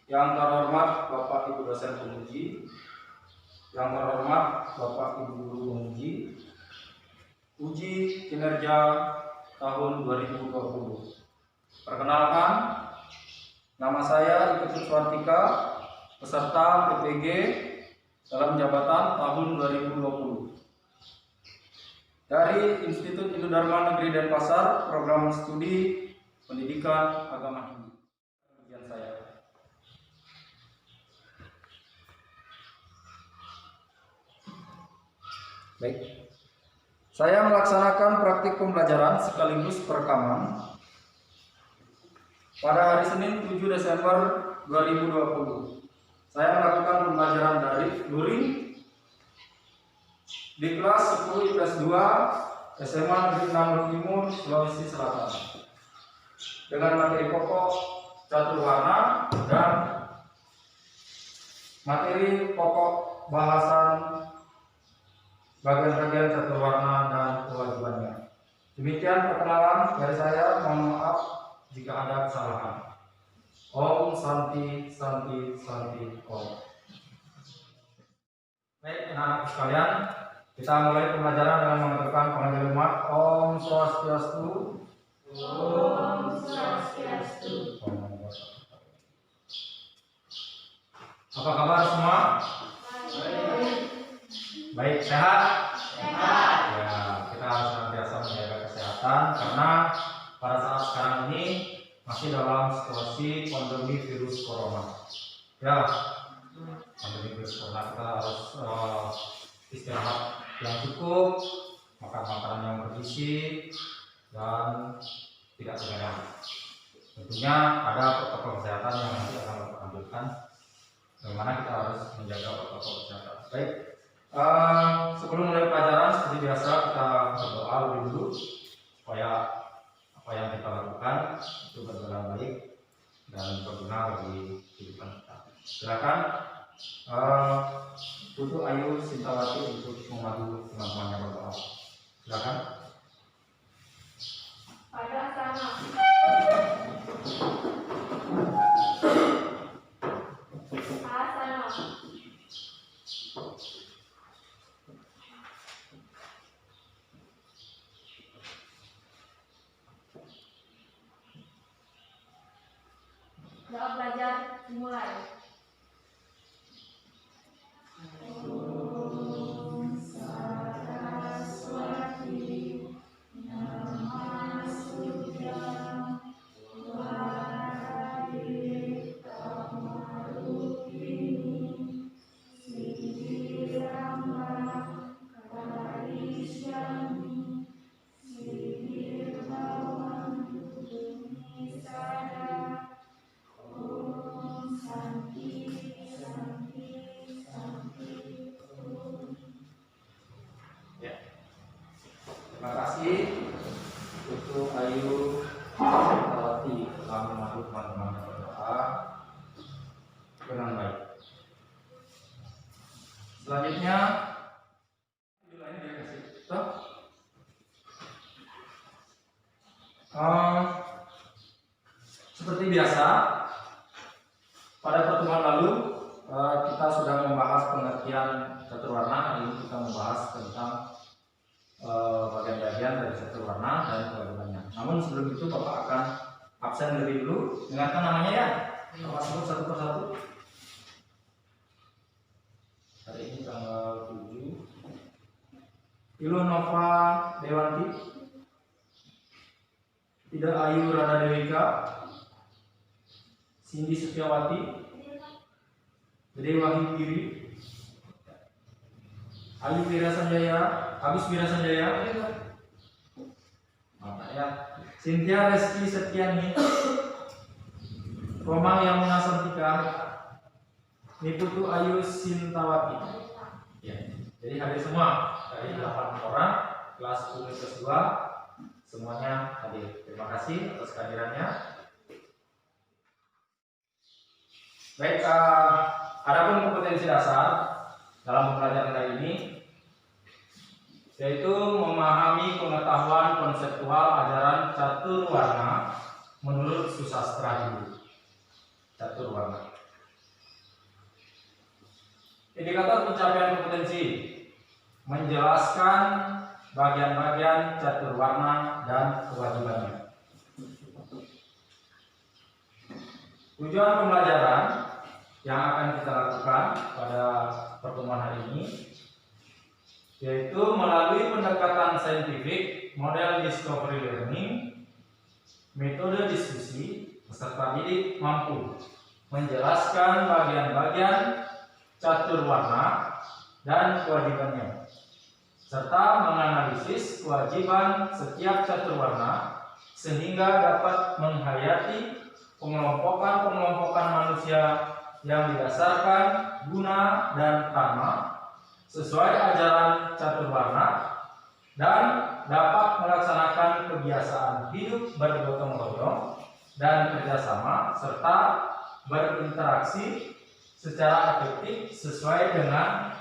Yang terhormat Bapak Ibu dosen penguji, yang terhormat Bapak Ibu guru penguji, uji kinerja tahun 2020. Perkenalkan, nama saya Iketut Suartika, peserta PPG dalam jabatan tahun 2020. Dari Institut Hindu Dharma Negeri Denpasar, program studi pendidikan agama Hindu. Ujian saya. Baik. Saya melaksanakan praktik pembelajaran sekaligus perekaman pada hari Senin 7 Desember 2020. Saya melakukan pembelajaran daring di kelas 10 IPS 2 SMA Negeri 6 Timur, Sulawesi Selatan dengan materi pokok catur warna dan materi pokok bahasan bagian-bagian catur warna dan kewajibannya. Demikian perkenalan dari saya. Mohon maaf jika ada kesalahan. Om Santi Santi Santi Om. Baik, anak-anak sekalian, kita mulai pembelajaran dengan mengaturkan pengajian umat. Om Swastiastu. Om Swastiastu. Apa kabar semua? Baik, sehat? Sehat. Ya, kita harus senantiasa menjaga kesehatan karena pada saat sekarang ini masih dalam situasi pandemi virus corona. Ya, pandemi virus corona, kita harus istirahat yang cukup, makan makanan yang bergizi dan tidak begadang. Tentunya ada protokol kesehatan yang nanti akan kita ambilkan, bagaimana kita harus menjaga protokol kesehatan. Baik. Sebelum mulai pelajaran, seperti biasa kita berdoa lebih dulu supaya apa yang kita lakukan itu berjalan baik dan berguna bagi kehidupan kita. Silakan Putu Ayu Sintawati untuk memadu teman-temannya berdoa. Silakan. Pada sana. Asana. Doa belajar dimulai. Terima kasih untuk Ayu Sintawati telah memadu teman-teman berdoa dengan baik. Selanjutnya, seperti biasa pada pertemuan lalu kita sudah membahas pengertian catur warna. Hari ini kita membahas tentang bagian-bagian dari catur warna dan kewajibannya. Namun sebelum itu Bapak akan absen lebih dulu. Dengarkan namanya ya. Bapak sebut satu persatu. Hari ini tanggal 7. Ilu Nova Dewanti, Ida Ayu Rada Dewika, Cindy Setiawati, Dede Wahyu Giri, Ayu Wira Sanjaya, Agus Wira Sanjaya, ya, Cynthia Reski Setiani, Romang Yamuna Santika, Niputu Ayu Sintawati. Ya, jadi hadir semua dari 8 orang kelas 10 kelas 2 semuanya hadir. Terima kasih atas kehadirannya. Baik, adapun kompetensi dasar dalam pembelajaran kali ini yaitu memahami pengetahuan konseptual ajaran catur warna menurut susastra Hindu. Catur warna. Indikator pencapaian kompetensi menjelaskan bagian-bagian catur warna dan kewajibannya. Tujuan pembelajaran yang akan kita lakukan pada pertemuan hari ini yaitu melalui pendekatan saintifik, model discovery learning, metode diskusi, peserta didik mampu menjelaskan bagian-bagian catur warna dan kewajibannya, serta menganalisis kewajiban setiap catur warna sehingga dapat menghayati pengelompokan manusia yang didasarkan guna dan karma sesuai ajaran catur warna dan dapat melaksanakan kebiasaan hidup bergotong royong dan kerjasama serta berinteraksi secara efektif sesuai dengan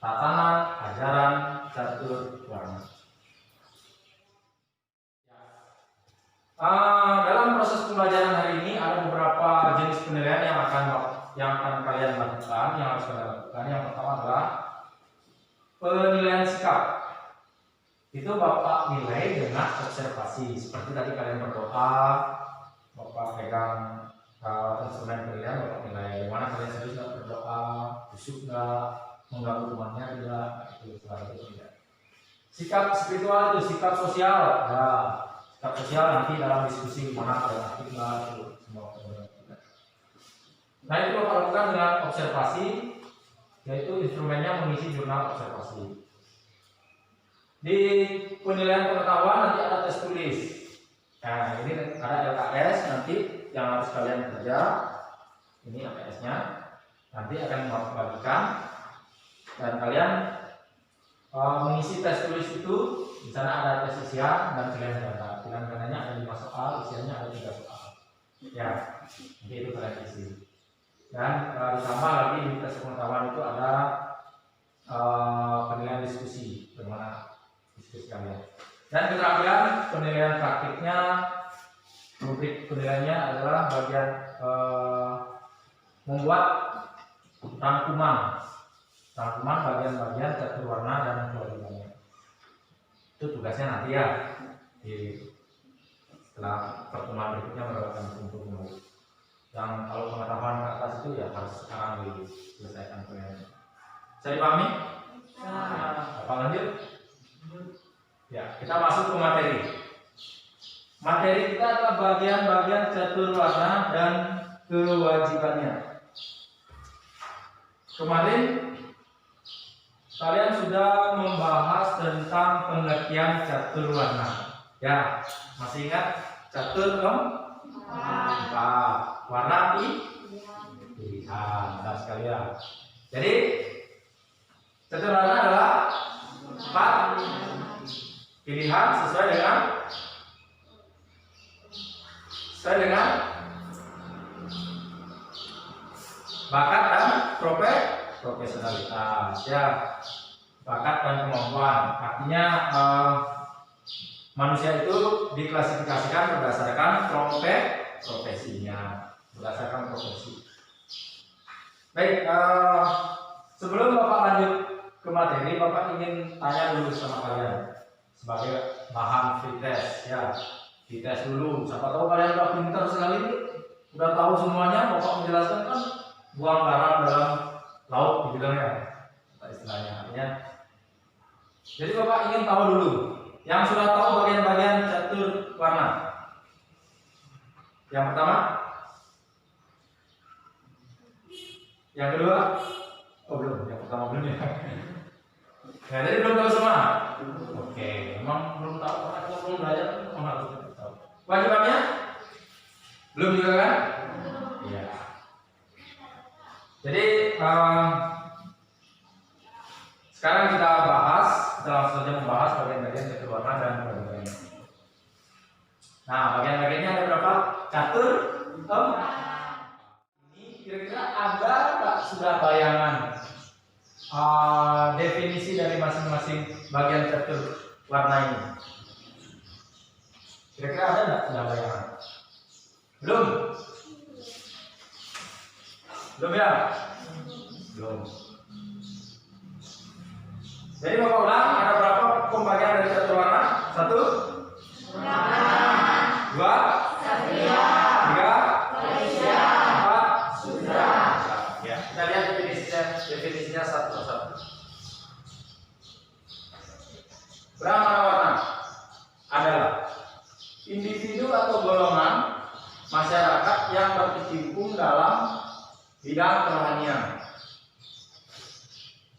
tatanan ajaran catur warna. Dalam proses pembelajaran hari ini ada beberapa jenis penilaian yang akan kalian lakukan, yang harus kalian lakukan. Yang pertama adalah penilaian sikap. Itu Bapak nilai dengan observasi. Seperti tadi kalian berdoa, Bapak pegang instrumen penilaian, Bapak nilai bagaimana kalian serius nggak berdoa, khusyuk nggak, mengganggu temannya tidak, itu tidak. Sikap spiritual itu sikap sosial. Sikap sosial nanti dalam diskusi mana kalian aktif nggak, itu semua. Nah itu Bapak lakukan dengan observasi, yaitu instrumennya mengisi jurnal observasi. Di penilaian pengetahuan nanti ada tes tulis. Nah ini ada LKS nanti yang harus kalian kerja. Ini LKS-nya nanti akan dibagikan dan kalian mengisi tes tulis itu. Di sana ada tes isian dan pilihan ganda. Pilihan gandanya ada 5 soal, isiannya ada 3 soal. Ya, nanti itu kalian isi. Dan ditambah lagi di tes pengetahuan itu ada penilaian diskusi, bagaimana diskusi kalian. Dan keterampilan penilaian praktiknya, rubrik penilaiannya adalah bagian membuat rangkuman bagian-bagian catur warna dan kewajibannya. Itu tugasnya nanti ya, setelah pertemuan berikutnya mendapatkan kumpul kembali. Yang kalau pengetahuan ke atas itu ya harus sekarang diselesaikan penilaiannya. Saya dipahami? Apa lanjut? Ya, kita masuk ke materi. Materi kita adalah bagian-bagian catur warna dan kewajibannya. Kemarin kalian sudah membahas tentang pengertian catur warna. Ya, masih ingat catur empat, warna pilihan, nah sekalian. Jadi catur warna adalah 4 pilihan sesuai dengan bakat dan profesionalitas, ya. Bakat dan kemampuan artinya manusia itu diklasifikasikan berdasarkan profesinya, berdasarkan profesi. Baik, sebelum Bapak lanjut ke materi, Bapak ingin tanya dulu sama kalian sebagai bahan free test, ya. Dites dulu, siapa tahu kalian udah pintar sekali, udah tahu semuanya. Bapak menjelaskan kan buang garam dalam laut dibilangnya, istilahnya artinya. Jadi Bapak ingin tahu dulu, yang sudah tahu bagian-bagian catur warna. Yang pertama, yang kedua, belum. Yang pertama belum ya. Ya, jadi belum tahu semua. Oke, memang belum tahu karena kita belum belajar, memang harus tahu. Wajibannya belum juga kan? Iya. Jadi sekarang kita langsung saja membahas bagian-bagian catur warna dan kewajibannya. Nah, bagian-bagiannya ada berapa? Catur ini kira-kira ada nggak sudah bayangan definisi dari masing-masing bagian catur warna ini? Kira-kira ada nggak sudah bayangan? Belum? Belum ya? Belum. Jadi Bapak ulang, ada berapa pembagian dari catur warna? 1, 2, 3, 4, Sudra. Ya, kita lihat definisinya satu persatu. Brahmana warna adalah individu atau golongan masyarakat yang berkecimpung dalam bidang kerohanian.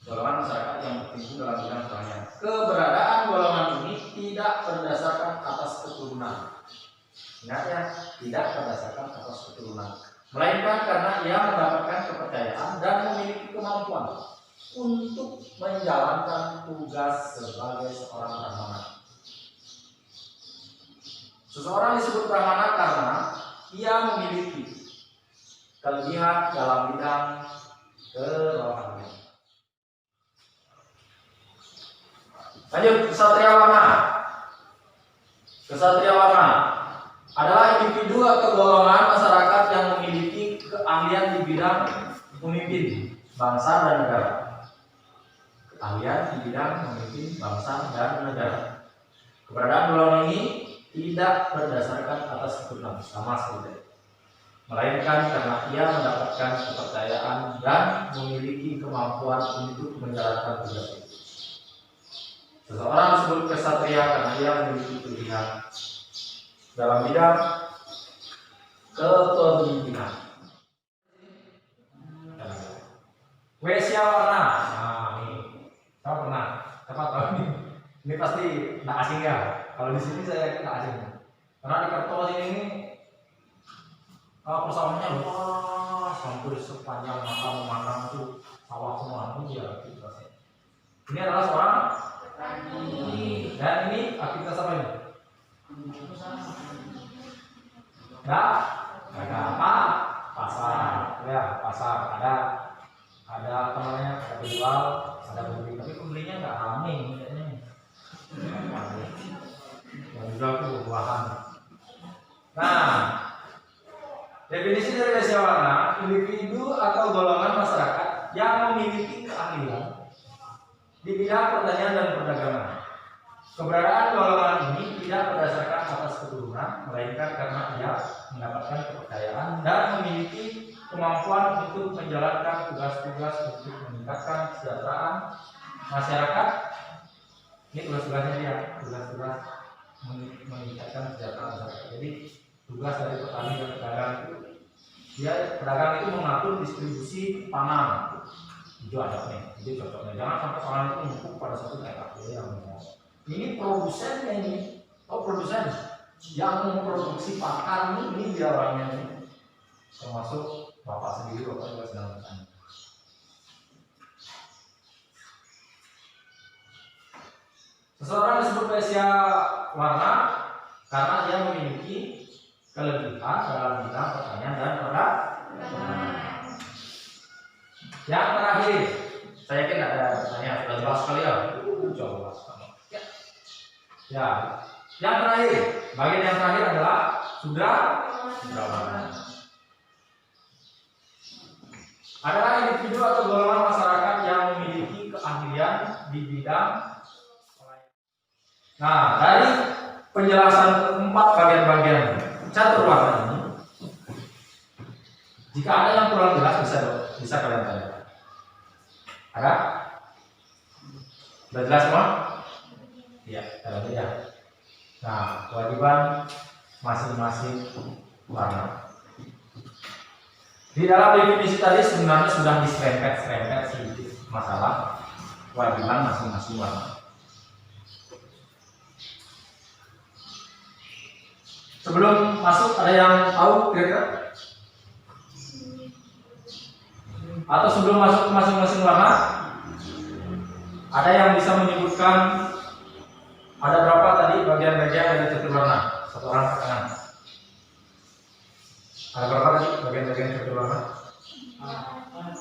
Golongan masyarakat yang berkecimpung dalam bidang kerohanian. Keberadaan golongan ini tidak berdasarkan atas keturunan. Ingat ya, tidak berdasarkan atas keturunan, melainkan karena ia mendapatkan kepercayaan dan memiliki kemampuan untuk menjalankan tugas sebagai seorang brahmana. Seseorang disebut brahmana karena ia memiliki kelebihan dalam bidang kerohanian. Lanjut, ksatria warna. Ksatria warna adalah individu atau golongan masyarakat yang memiliki keahlian di bidang memimpin bangsa dan negara. Keahlian di bidang memimpin bangsa dan negara. Keberadaan golongan ini tidak berdasarkan atas keturunan sama sekali, melainkan karena ia mendapatkan kepercayaan dan memiliki kemampuan untuk menjalankan tugas itu. Seseorang disebut ksatria karena ia memiliki kelebihan dalam bidang kepemimpinan. Wesya warna. Nah, ini saya pernah, siapa tahu ini pasti tidak asing ya. Kalau di sini saya yakin tidak asing. Karena di Kerto ini persawahannya luas, hampir sepanjang mata memandang itu sawah semua. Ini ya, gitu. Ini adalah seorang petani. Dan ini aktivitas apa ini? Ada apa? Pasar. Ya, pasar. Ada apa namanya? Ada penjual, ada pembeli. Tapi pembelinya nggak ramai kayaknya. Yang jual itu buah-buahan. Nah, definisi dari wesya warna, individu atau golongan masyarakat yang memiliki keahlian di bidang pertanian dan perdagangan. Keberadaan golongan ini tidak berdasarkan atas keturunan, melainkan karena ia mendapatkan kepercayaan dan memiliki kemampuan untuk menjalankan tugas-tugas untuk meningkatkan kesejahteraan masyarakat. Ini tugas-tugasnya dia, tugas-tugas meningkatkan kesejahteraan masyarakat. Jadi tugas dari petani dan pedagang itu, dia pedagang itu mengatur distribusi pangan. Itu adabnya, itu cocoknya. Jangan sampai pangan itu menumpuk pada satu daerah. Ini produsennya ini, produsen yang memproduksi pakan ini dia orangnya ini, termasuk bapak sendiri, bapak juga sedang bertani. Seseorang disebut wesya warna karena dia memiliki kelebihan dalam bidang pertanian dan perdagangan. Yang terakhir, saya yakin ada pertanyaan, sudah jelas sekali ya. Jelas sekali. Ya, yang terakhir, bagian yang terakhir adalah Sudra warna. Adalah individu atau golongan masyarakat yang memiliki keahlian di bidang. Nah, dari penjelasan keempat bagian-bagian catur warna ini, jika ada yang kurang jelas bisa kalian tanya. Ada? Sudah jelas semua? Iya, dalam ya. Nah, kewajiban masing-masing warna. Di dalam definisi tadi sebenarnya sudah diserempet sedikit masalah kewajiban masing-masing warna. Sebelum masuk ada yang tahu kira-kira? Atau sebelum masuk ke masing-masing warna, ada yang bisa menyebutkan ada berapa tadi bagian-bagian dari catur warna? Satu orang ke kanan. Ada berapa tadi bagian-bagian catur warna?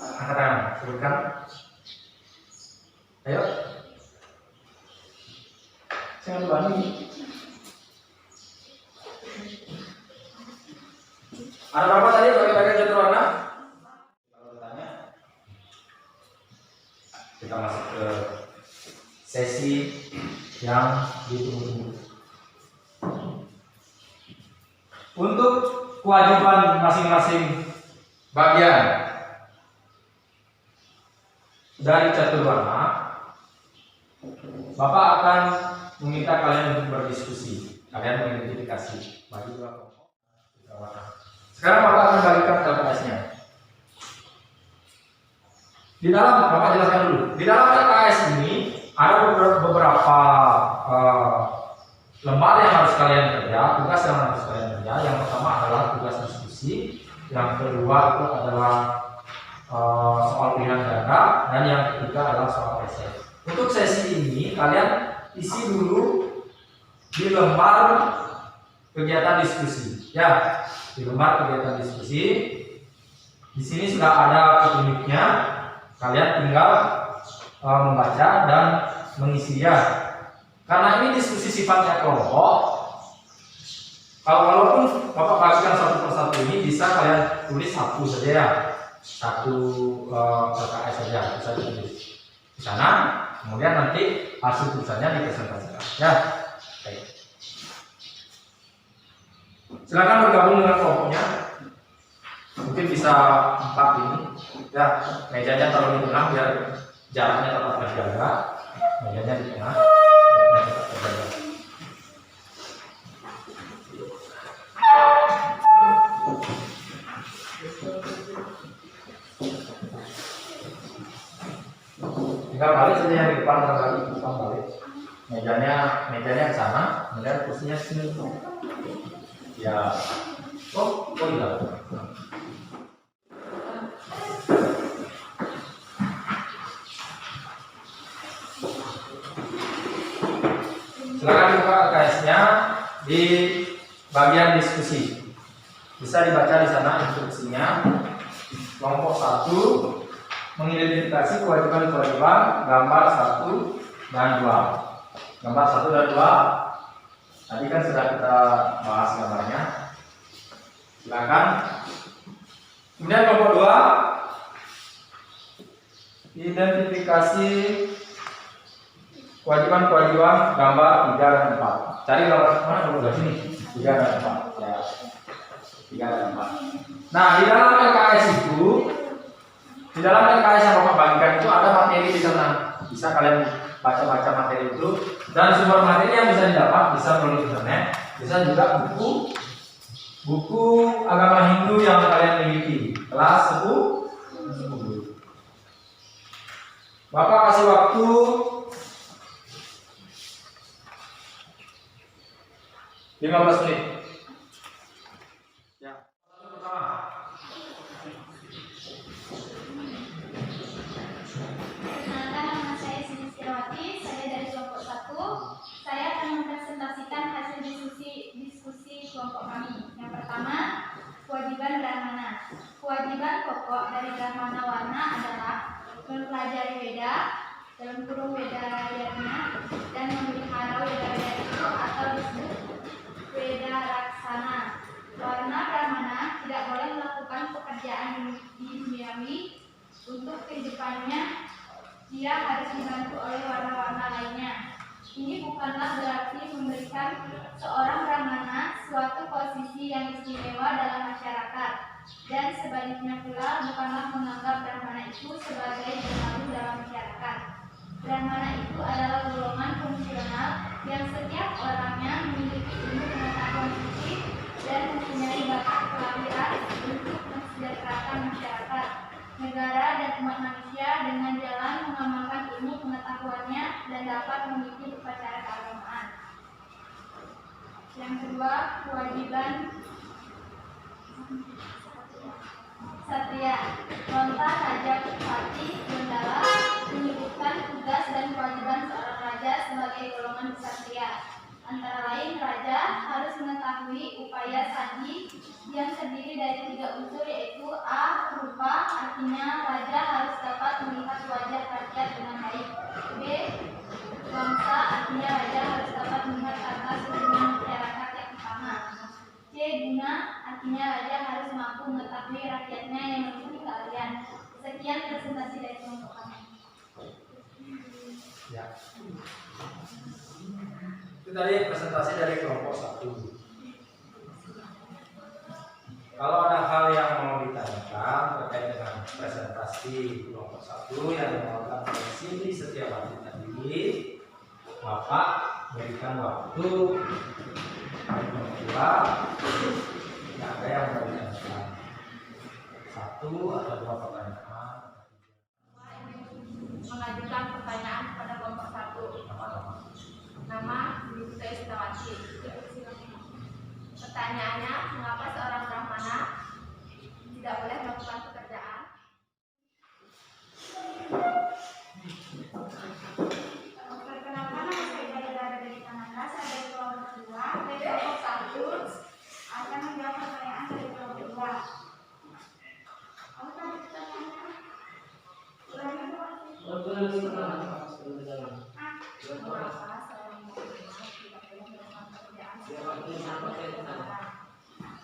Angkat tangan, sebutkan. Ayo. Jangan berani. Ada berapa tadi bagian-bagian catur warna? Kalau bertanya, kita masuk ke sesi yang ditunggu-tunggu. Untuk kewajiban masing-masing bagian dari catur warna, Bapak akan meminta kalian untuk berdiskusi. Kalian mengidentifikasi bagi dua kelompok warna. Sekarang Bapak akan bagikan LKS-nya. Di dalam, Bapak jelaskan dulu. Di dalam LKS ini ada beberapa lembar yang harus kalian kerja, tugas yang harus kalian kerja. Yang pertama adalah tugas diskusi, yang kedua itu adalah soal pilihan ganda, dan yang ketiga adalah soal esai. Untuk sesi ini kalian isi dulu di lembar kegiatan diskusi. Ya, di lembar kegiatan diskusi. Di sini sudah ada petunjuknya. Kalian tinggal membaca dan mengisinya. Karena ini diskusi sifatnya kelompok, walaupun Bapak bagikan satu persatu ini bisa kalian tulis satu saja ya, satu LKS saja bisa ditulis di sana. Kemudian nanti hasil tulisannya dipresentasikan. Ya, baik. Silakan bergabung dengan kelompoknya. Mungkin bisa 4 ini. Ya, mejanya taruh di tengah biar jaraknya tetap terjaga. Mejanya di tengah. Tinggal balik saja yang di depan, balik. Mejanya ke sana, kemudian kursinya sini. Ya. Oh iya. Silakan dibuka LKS-nya di bagian diskusi. Bisa dibaca di sana instruksinya. Kelompok 1 mengidentifikasi kewajiban-kewajiban gambar 1 dan 2. Gambar 1 dan 2 tadi kan sudah kita bahas gambarnya. Silakan. Kemudian kelompok 2 identifikasi kewajiban-kewajiban gambar 3 dan 4. Cari gambar mana dulu di sini? 3 dan 4. Ya. 3 dan 4. Nah, di dalam LKS itu, di dalam LKS yang Bapak bagikan itu ada materi di sana. Bisa kalian baca-baca materi itu, dan sumber materi yang bisa didapat bisa melalui internet, bisa juga buku agama Hindu yang kalian miliki. Kelas 10. Bapak kasih waktu 15 menit. Ya. Perkenalkan, nama saya Siti Sirawati, saya dari kelompok 1. Saya akan mempresentasikan hasil diskusi kelompok kami. Yang pertama, kewajiban brahmana. Kewajiban pokok dari brahmana warna adalah mempelajari Weda, dalam kurung Weda Yatna, dan memelihara Weda itu atau disebut Weda Raksana. Warna brahmana tidak boleh melakukan pekerjaan di duniawi. Untuk kehidupannya, dia harus dibantu oleh warna-warna lainnya. Ini bukanlah berarti memberikan seorang brahmana suatu posisi yang istimewa dalam masyarakat, dan sebaliknya pula bukanlah menganggap brahmana itu sebagai pemalu dalam masyarakat. Brahmana itu adalah golongan fungsional yang setiap orangnya memiliki ilmu pengetahuan suci dan mempunyai bakat kelahiran untuk mensejahterakan masyarakat, negara, dan umat manusia dengan jalan mengamalkan ilmu pengetahuannya dan dapat mengikuti upacara keagamaan. Yang kedua, kewajiban Satria. Lontar Raja Pati Gundala menyebutkan tugas dan kewajiban seorang raja sebagai golongan ksatria. Antara lain, raja harus mengetahui upaya sandi yang terdiri dari 3 unsur, yaitu A. Rupa, artinya raja harus dapat melihat wajah rakyat dengan baik. B. Bangsa, artinya raja harus dapat melihat harta sejumlah masyarakat yang sama. C. Guna, artinya raja harus mampu mengetahui rakyatnya yang memiliki keahlian. Sekian presentasi dari kelompok kami. Ya. Itu tadi presentasi dari kelompok 1. Kalau ada hal yang mau ditanyakan terkait dengan presentasi kelompok 1 yang dilakukan oleh Cindy Setiawati tadi, Bapak berikan waktu kelompok 2. Tidak ada yang mau ditanyakan. 1 atau 2 pertanyaan. Mengajukan pertanyaan kepada kelompok 1. Nama Cindy Setiawati. Pertanyaannya, mengapa seorang brahmana tidak boleh melakukan pekerjaan? Perkenalkan, nama saya Dara dari Kanada, saya dari kelompok 2. Dari kelompok 1 akan menjawab pertanyaan dari kelompok 2. Apa tadi pertanyaannya? Ulangi dulu. Mengapa seorang brahmana tidak boleh melakukan pekerjaan?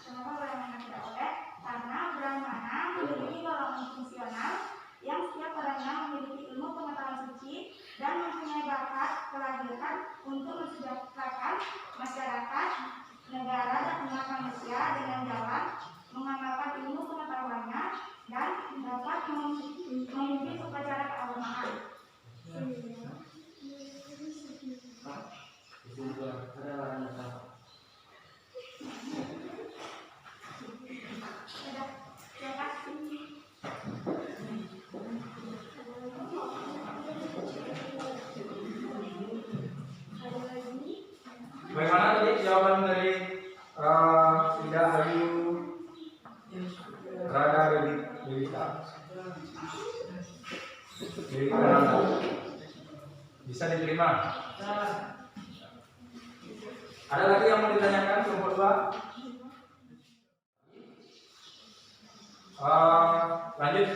Kenapa brahmana tidak boleh? Karena brahmana memiliki golongan fungsional yang setiap orangnya memiliki ilmu pengetahuan suci dan mempunyai bakat kelahiran untuk mensejahterakan masyarakat, negara, dan umat manusia dengan jalan mengamalkan ilmu pengetahuannya dan dapat memimpin upacara keagamaan. Bagaimana tadi jawaban dari Ida Ayu Rada Devita? Bisa diterima? Ada lagi yang mau ditanyakan kelompok 2? Lanjut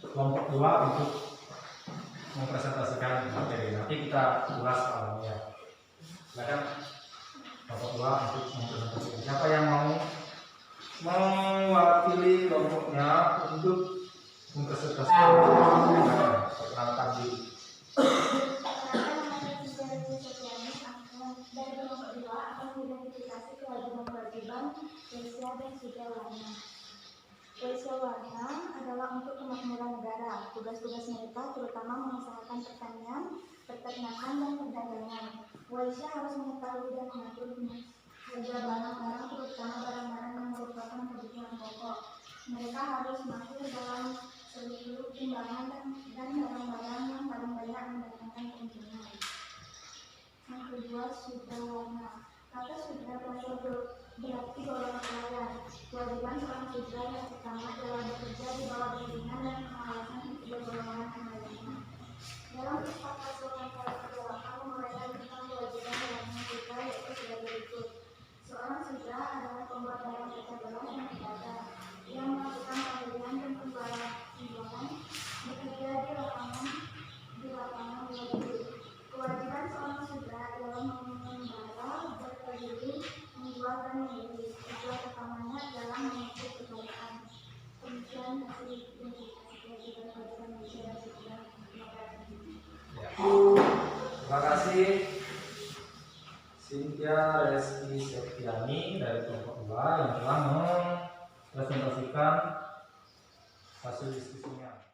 kelompok 2 untuk mempresentasikan materi. Nanti kita ulas awalnya. Silakan kelompok 2 untuk mempresentasikan. Siapa yang mau mewakili kelompoknya untuk mempresentasikan? Perkenalkan diri. Dari kelompok 2 akan mengidentifikasi kewajiban-kewajiban Waisya dan Sudra Warna. Waisya Warna adalah untuk kemakmuran negara. Tugas-tugas mereka terutama mengusahakan pertanian, peternakan, dan perdagangan. Waisya harus mengetahui dan mengatur harga barang-barang, terutama barang-barang yang merupakan kebutuhan pokok. Mereka harus mahir dalam seluk-beluk timbangan dan barang-barang yang paling banyak mendatangkan keuntungan. Yang kedua, Sudra Warna. Kata Sudra berarti golongan pelayan. Kewajiban seorang Sudra yang pertama adalah bekerja di bawah bimbingan dan pengawasan ketiga golongan yang lainnya. Dalam Pustaka Sultan ke-8 menguraikan tentang kewajiban seorang Sudra yaitu sebagai berikut. Seorang Sudra adalah pembuat barang pecah belah dan pedagang yang melakukan pembelian dan penjualan, bekerja di lapangan wajib. Kewajiban seorang Sudra adalah mengembara, berkeliling, menjual dan membeli. Tujuan utamanya adalah mengikuti kebaikan. Demikian hasil identifikasi kewajiban manusia dan Sudra. Terima kasih Cynthia Reski Septiani dari kelompok 2 yang telah mempresentasikan hasil diskusinya.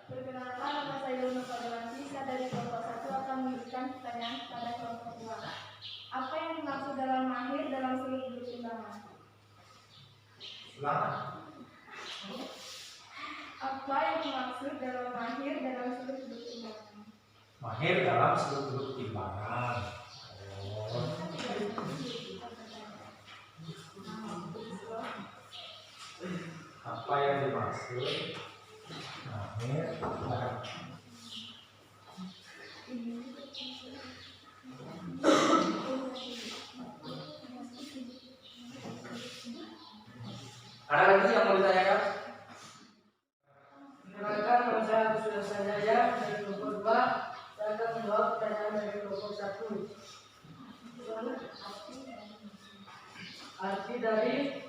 Perkenalkan, nama saya Luna Fadilasi, saya dari kelompok 1 akan memberikan pertanyaan kepada kelompok 2. Apa yang dimaksud dalam mahir dalam seluk-beluk timbangan? Apa yang dimaksud dalam mahir dalam seluk-beluk timbangan? Mahir dalam seluk-beluk timbangan. Apa yang dimaksud mahir dalam Ada lagi yang mau ditanyakan? Perkenalkan, nama saya Agus Sanjaya dari kelompok 2. Saya akan menjawab pertanyaan dari kelompok 1. Arti dari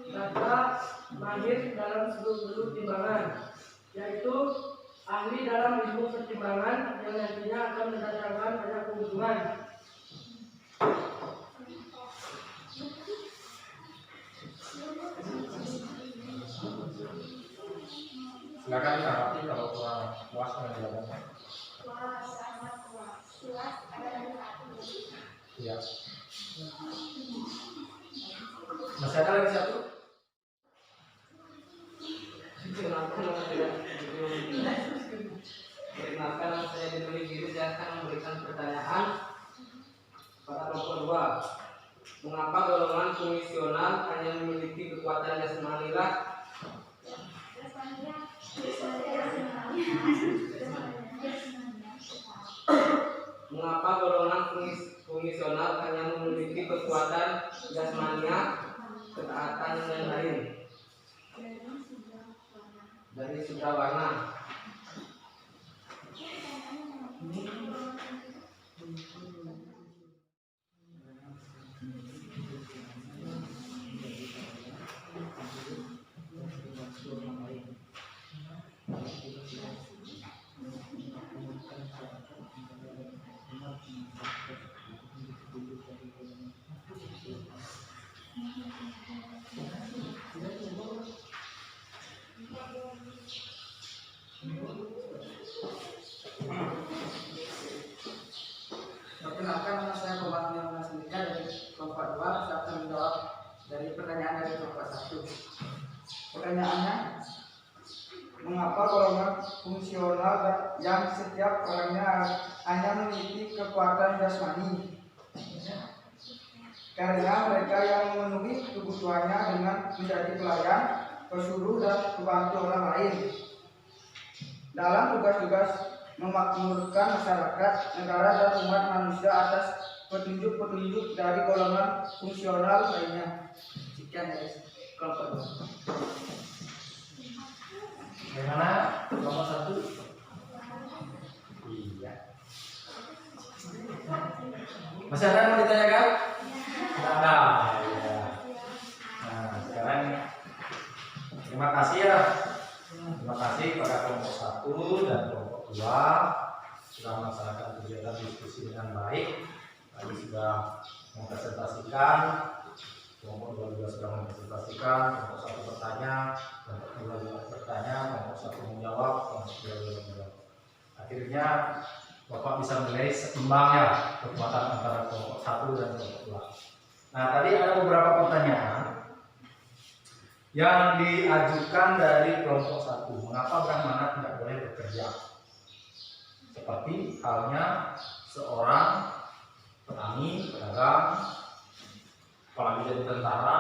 kata mahir dalam seluk-beluk timbangan, yaitu ahli dalam ilmu pertimbangan yang nantinya akan mendatangkan banyak keuntungan. Silakan ditanggapi kalau kurang puas dengan jawabannya. Iya. Masih ada lagi satu? Perkenalkan, saya Denuli Giri. Saya akan memberikan pertanyaan pada kelompok 2. Mengapa golongan fungsional hanya memiliki kekuatan jasmani? Mengapa golongan fungsional hanya memiliki kekuatan jasmania, ketaatan dan lain? Dari sudra warna. Perkenalkan, nama saya Muhammad Yohanes Andika dari kelompok 2. Saya akan menjawab dari pertanyaan dari kelompok 1. Pertanyaannya, mengapa golongan fungsional yang setiap orangnya hanya memiliki kekuatan jasmani? Karena mereka yang memenuhi kebutuhannya dengan menjadi pelayan, pesuruh, dan pembantu orang lain dalam tugas-tugas memakmurkan masyarakat, negara, dan umat manusia atas petunjuk-petunjuk dari golongan fungsional lainnya. Sekian dari kelompok 2. Bagaimana? Kelompok 1? Iya. Masih ada yang mau ditanyakan? Tidak ada. Ya. Nah, sekarang terima kasih ya. Terima kasih kepada kelompok 1 dan kelompok 2 sudah melaksanakan kegiatan diskusi dengan baik. Tadi sudah mempresentasikan, kelompok 2 juga sudah mempresentasikan, kelompok 1 bertanya, kelompok 2 juga bertanya, kelompok 1 menjawab, kelompok 2 juga menjawab. Akhirnya Bapak bisa menilai seimbangnya kekuatan antara kelompok 1 dan kelompok 2. Nah, tadi ada beberapa pertanyaan yang diajukan dari kelompok 1. Mengapa Brahmana tidak boleh bekerja? Seperti halnya seorang petani, pedagang, apalagi jadi tentara,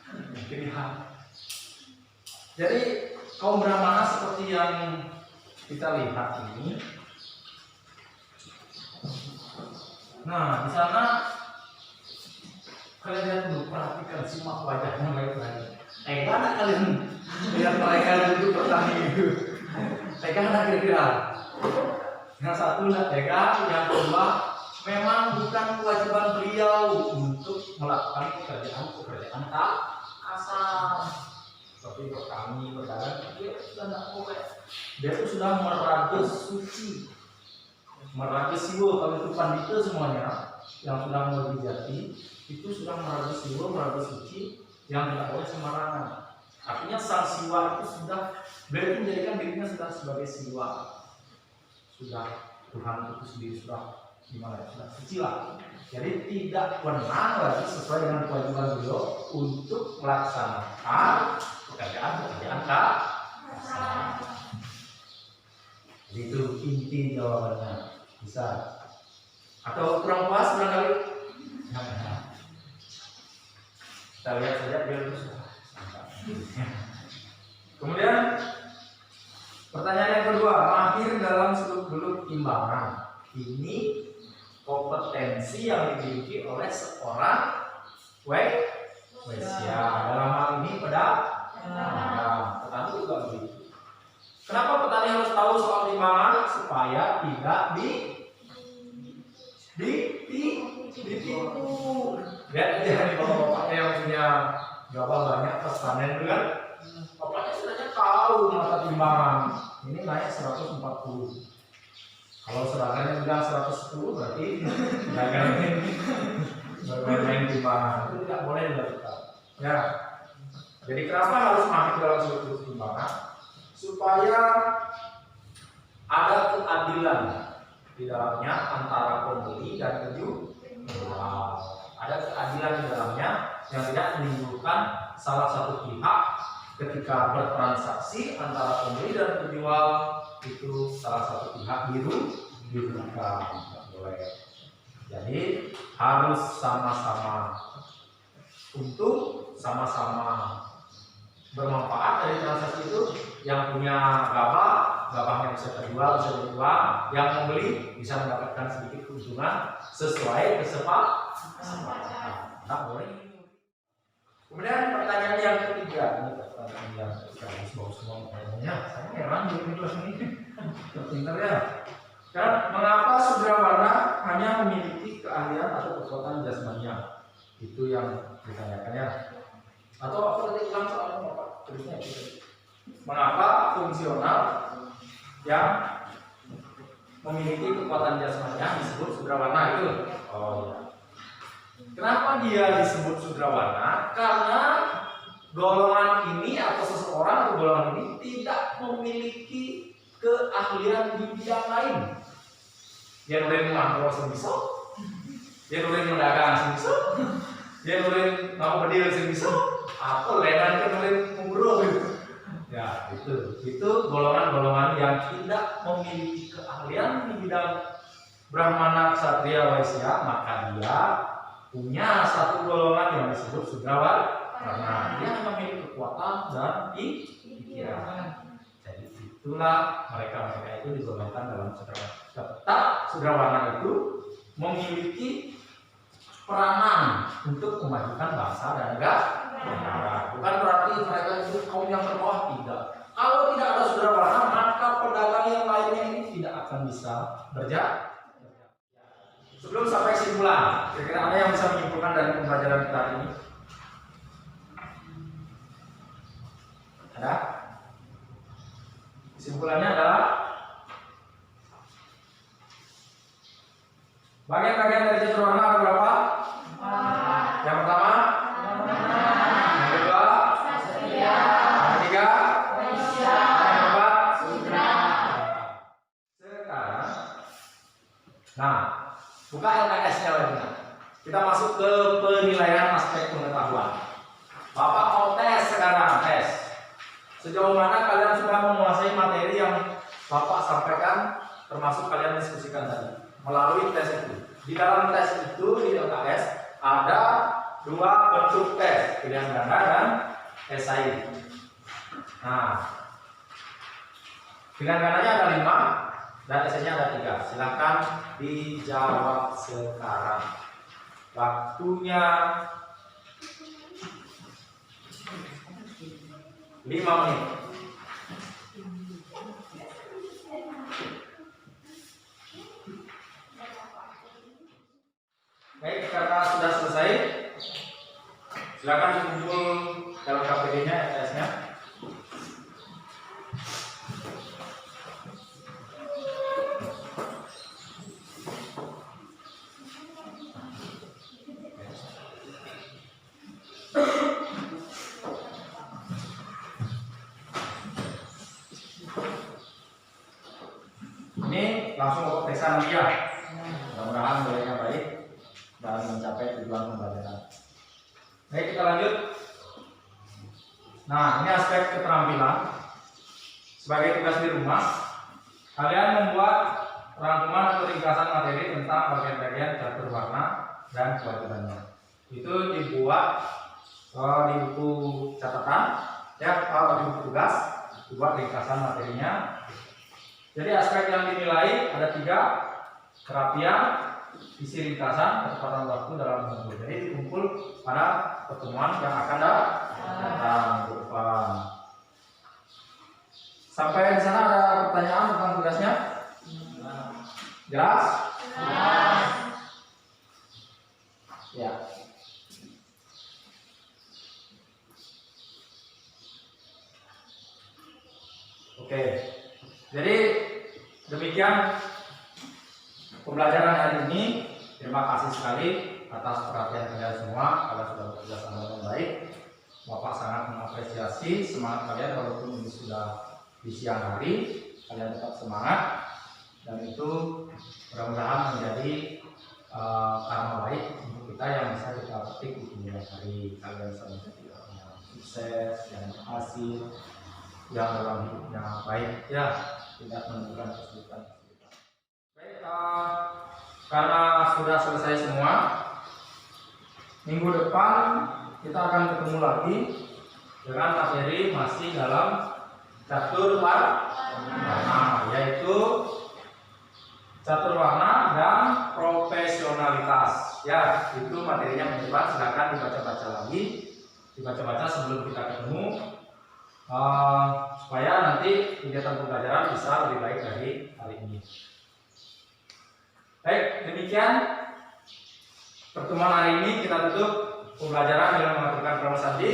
mungkin ya. Jadi kaum Brahmana seperti yang kita lihat ini. Nah, di sana kalian lihat dulu, perhatikan, simak wajahnya baik-baik. Tega nggak kalian lihat mereka duduk bertani itu? Tega nggak kira-kira? Yang satu nggak tega, yang kedua memang bukan kewajiban beliau untuk melakukan pekerjaan kasar seperti petani, pedagang. Dia sudah nggak boleh. Dia itu sudah meragus suci, meragus siwa. Kalau itu pandita semuanya yang sudah mau dijati itu sudah meragus siwa, meragus suci, yang tidak boleh sembarangan. Artinya sang siwa itu sudah beliau menjadikan dirinya sudah sebagai siwa, sudah Tuhan itu sendiri sudah gimana, sudah suci lah. Jadi tidak benar lagi sesuai dengan kewajiban beliau untuk melaksanakan pekerjaan kasar. Jadi itu inti jawabannya. Bisa atau kurang puas barangkali? Kita lihat saja biar terus. Kemudian pertanyaan yang kedua, mahir dalam seluk-beluk imbangan. Ini kompetensi yang dimiliki oleh seorang Waisya. Dalam hal ini petani juga begitu. Kenapa petani harus tahu soal timbangan? Supaya tidak ditipu. Lihat aja nih bapak-bapaknya yang punya gabah banyak pas panen kan, bapaknya sudah nyetak tahu mata timbangan ini naik 140. Kalau sedangkan bilang 110 berarti dagang ini bermain timbangan itu tidak boleh dilakukan. Ya. Jadi kenapa harus masuk dalam suatu timbangan? Supaya ada keadilan di dalamnya antara pembeli dan penjual. Ada keadilan di dalamnya yang tidak menimbulkan salah satu pihak ketika bertransaksi antara pembeli dan penjual itu salah satu pihak dirugikan, tidak boleh. Jadi harus sama-sama untuk sama-sama bermanfaat dari transaksi itu. Yang punya gabahnya bisa terjual, bisa dijual, yang membeli bisa mendapatkan sedikit keuntungan sesuai kesepakatan. Tak boleh. Kemudian pertanyaan yang ketiga, ini pertanyaan yang bagus semua pertanyaannya. Saya heran di kelas ini, terpintar ya. Dan mengapa Sudrawarna hanya memiliki keahlian atau kekuatan jasmaninya? Itu yang ditanyakannya. Atau apa tadi ulang soalnya Bapak? Terusnya itu. Mengapa fungsional yang memiliki kekuatan jasmaninya disebut Sudrawarna itu? Oh ya. Kenapa dia disebut Sudrawarna? Karena golongan ini atau seseorang atau golongan ini tidak memiliki keahlian di bidang lain. Dia boleh mangkok sebisa, dia boleh mendagang sebisa, dia boleh mau berdiri sebisa, atau lenan kan boleh mengurus gitu. Ya itu golongan-golongan yang tidak memiliki keahlian di bidang Brahmana, Ksatria, Waisya, maka dia punya satu golongan yang disebut Sudrawarna. Karena dia memiliki kekuatan dan pikiran. Jadi itulah mereka itu digolongkan dalam Sudrawarna. Tetap Sudrawarna itu memiliki peranan untuk memajukan bangsa dan negara. Bukan berarti mereka itu kaum yang terbawah, tidak. Kalau tidak ada Sudrawarna, maka pedagang yang lainnya ini tidak akan bisa berjalan. Sebelum sampai kesimpulan, kira-kira ada yang bisa menyimpulkan dari pembelajaran kita hari ini? Ada? Kesimpulannya adalah bagian-bagian dari Sudrawarna ada berapa? Yang pertama, yang kedua, yang ketiga, yang keempat, sekarang. Nah, buka LKS-nya lagi. Kita masuk ke penilaian aspek pengetahuan. Bapak mau tes sekarang, tes. Sejauh mana kalian sudah menguasai materi yang Bapak sampaikan, termasuk kalian diskusikan tadi melalui tes itu. Di dalam tes itu di LKS ada dua bentuk tes, pilihan ganda dan esai. Nah, pilihan gandanya ada 5 dan esainya ada 3. Silakan dijawab sekarang. Waktunya 5 menit. Baik, karena sudah selesai, silakan dikumpul dalam KPD-nya, LKS-nya. Ini langsung Bapak periksa nanti ya. Mudah-mudahan nilainya baik dan mencapai tujuan pembelajaran. Baik, kita lanjut. Nah, ini aspek keterampilan. Sebagai tugas di rumah, kalian membuat rangkuman atau ringkasan materi tentang bagian-bagian catur warna dan kewajibannya. Itu dibuat di buku catatan, ya, di buku tugas, dibuat ringkasan materinya. Jadi aspek yang dinilai ada 3: kerapian, isi ringkasan, ketepatan waktu dalam mengumpul. Jadi dikumpul pada pertemuan yang akan datang ke depan. Sampai di sana ada pertanyaan tentang tugasnya? Jelas? Ya. Oke. Jadi demikian pembelajaran hari ini. Terima kasih sekali atas perhatian kalian semua. Kalian sudah bekerja sama dengan baik. Bapak sangat mengapresiasi semangat kalian walaupun ini sudah di siang hari. Kalian tetap semangat dan itu mudah-mudahan menjadi karma baik untuk kita yang bisa kita petik di kemudian hari. Kalian bisa menjadi orang yang sukses, yang berhasil, yang dalam hidupnya baik, ya, tidak menemukan kesulitan. Baik, karena sudah selesai semua, minggu depan kita akan ketemu lagi dengan materi masih dalam catur warna, yaitu catur warna dan profesionalitas. Ya, itu materinya minggu depan. Silakan dibaca-baca lagi, dibaca-baca sebelum kita ketemu, supaya nanti kegiatan pembelajaran bisa lebih baik dari hari ini. Baik, demikian pertemuan hari ini. Kita tutup pembelajaran dengan mengaturkan pranama sandi.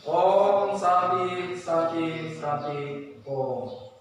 Om Santi Santi Santi Om.